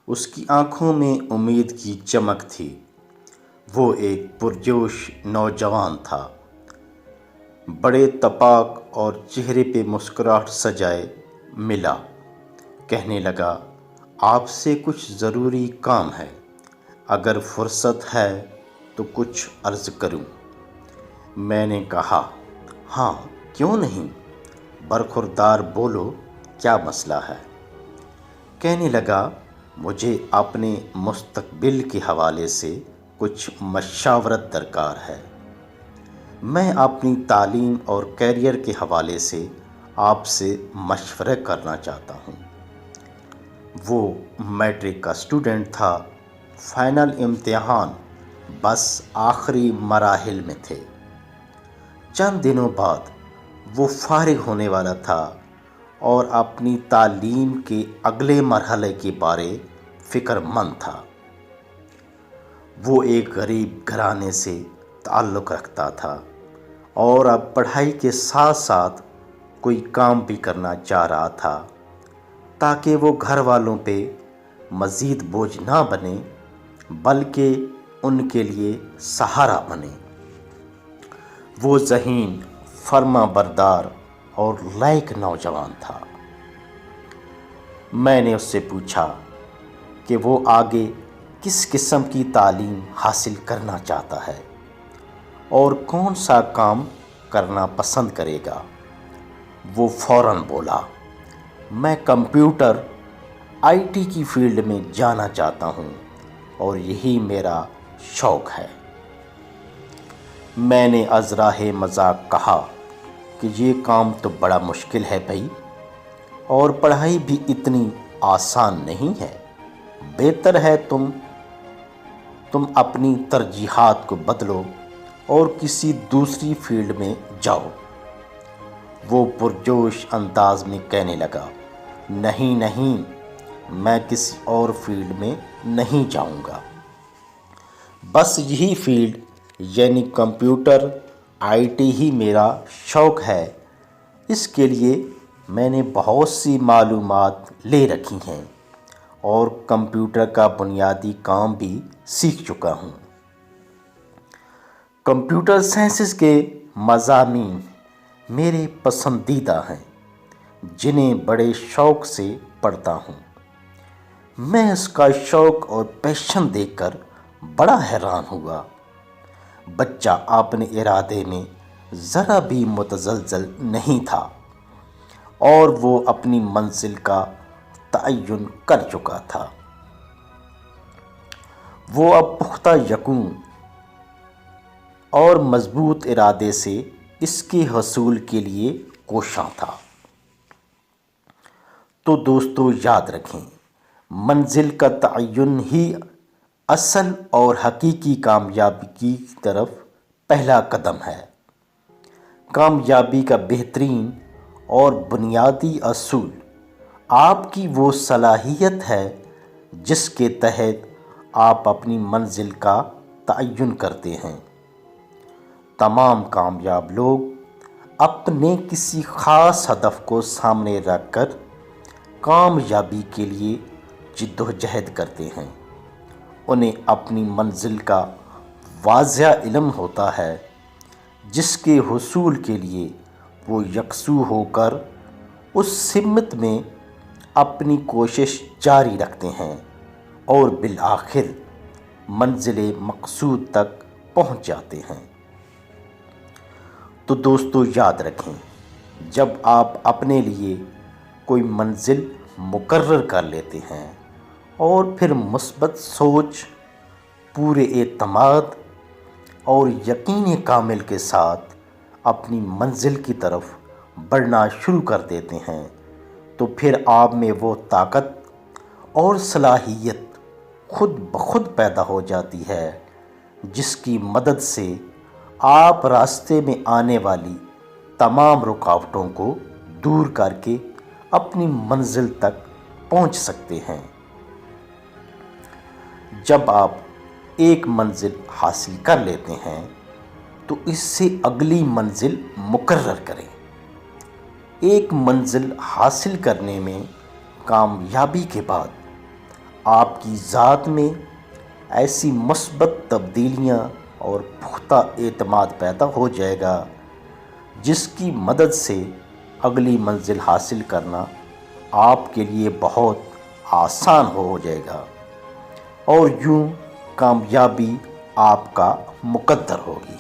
اس کی آنکھوں میں امید کی چمک تھی۔ وہ ایک پرجوش نوجوان تھا، بڑے تپاک اور چہرے پہ مسکراہٹ سجائے ملا۔ کہنے لگا، آپ سے کچھ ضروری کام ہے، اگر فرصت ہے تو کچھ عرض کروں۔ میں نے کہا، ہاں کیوں نہیں، برخوردار بولو، کیا مسئلہ ہے؟ کہنے لگا، مجھے اپنے مستقبل کے حوالے سے کچھ مشاورت درکار ہے۔ میں اپنی تعلیم اور کیریئر کے حوالے سے آپ سے مشورہ کرنا چاہتا ہوں۔ وہ میٹرک کا اسٹوڈنٹ تھا، فائنل امتحان بس آخری مراحل میں تھے۔ چند دنوں بعد وہ فارغ ہونے والا تھا اور اپنی تعلیم کے اگلے مرحلے کے بارے فکر مند تھا۔ وہ ایک غریب گھرانے سے تعلق رکھتا تھا اور اب پڑھائی کے ساتھ ساتھ کوئی کام بھی کرنا چاہ رہا تھا تاکہ وہ گھر والوں پہ مزید بوجھ نہ بنے بلکہ ان کے لیے سہارا بنے۔ وہ ذہین، فرما بردار اور لائق نوجوان تھا۔ میں نے اس سے پوچھا کہ وہ آگے کس قسم کی تعلیم حاصل کرنا چاہتا ہے اور کون سا کام کرنا پسند کرے گا۔ وہ فوراً بولا، میں کمپیوٹر IT کی فیلڈ میں جانا چاہتا ہوں اور یہی میرا شوق ہے۔ میں نے ازراہ مذاق کہا کہ یہ کام تو بڑا مشکل ہے بھائی، اور پڑھائی بھی اتنی آسان نہیں ہے۔ بہتر ہے تم اپنی ترجیحات کو بدلو اور کسی دوسری فیلڈ میں جاؤ۔ وہ پرجوش انداز میں کہنے لگا، نہیں، میں کسی اور فیلڈ میں نہیں جاؤں گا، بس یہی فیلڈ یعنی کمپیوٹر IT ہی میرا شوق ہے۔ اس کے لیے میں نے بہت سی معلومات لے رکھی ہیں اور کمپیوٹر کا بنیادی کام بھی سیکھ چکا ہوں۔ کمپیوٹر سائنسز کے مضامین میرے پسندیدہ ہیں جنہیں بڑے شوق سے پڑھتا ہوں۔ میں اس کا شوق اور پیشن دیکھ کر بڑا حیران ہوا۔ بچہ اپنے ارادے میں ذرا بھی متزلزل نہیں تھا اور وہ اپنی منزل کا تعین کر چکا تھا۔ وہ اب پختہ یقین اور مضبوط ارادے سے اس کے حصول کے لیے کوشاں تھا۔ تو دوستو یاد رکھیں، منزل کا تعین ہی اصل اور حقیقی کامیابی کی طرف پہلا قدم ہے۔ کامیابی کا بہترین اور بنیادی اصول آپ کی وہ صلاحیت ہے جس کے تحت آپ اپنی منزل کا تعین کرتے ہیں۔ تمام کامیاب لوگ اپنے کسی خاص ہدف کو سامنے رکھ کر کامیابی کے لیے جدوجہد کرتے ہیں۔ انہیں اپنی منزل کا واضح علم ہوتا ہے جس کے حصول کے لیے وہ یکسو ہو کر اس سمت میں اپنی کوشش جاری رکھتے ہیں اور بالآخر منزل مقصود تک پہنچ جاتے ہیں۔ تو دوستو یاد رکھیں، جب آپ اپنے لیے کوئی منزل مقرر کر لیتے ہیں اور پھر مثبت سوچ، پورے اعتماد اور یقین کامل کے ساتھ اپنی منزل کی طرف بڑھنا شروع کر دیتے ہیں، تو پھر آپ میں وہ طاقت اور صلاحیت خود بخود پیدا ہو جاتی ہے جس کی مدد سے آپ راستے میں آنے والی تمام رکاوٹوں کو دور کر کے اپنی منزل تک پہنچ سکتے ہیں۔ جب آپ ایک منزل حاصل کر لیتے ہیں تو اس سے اگلی منزل مقرر کریں۔ ایک منزل حاصل کرنے میں کامیابی کے بعد آپ کی ذات میں ایسی مثبت تبدیلیاں اور پختہ اعتماد پیدا ہو جائے گا جس کی مدد سے اگلی منزل حاصل کرنا آپ کے لیے بہت آسان ہو جائے گا، اور یوں کامیابی آپ کا مقدر ہوگی۔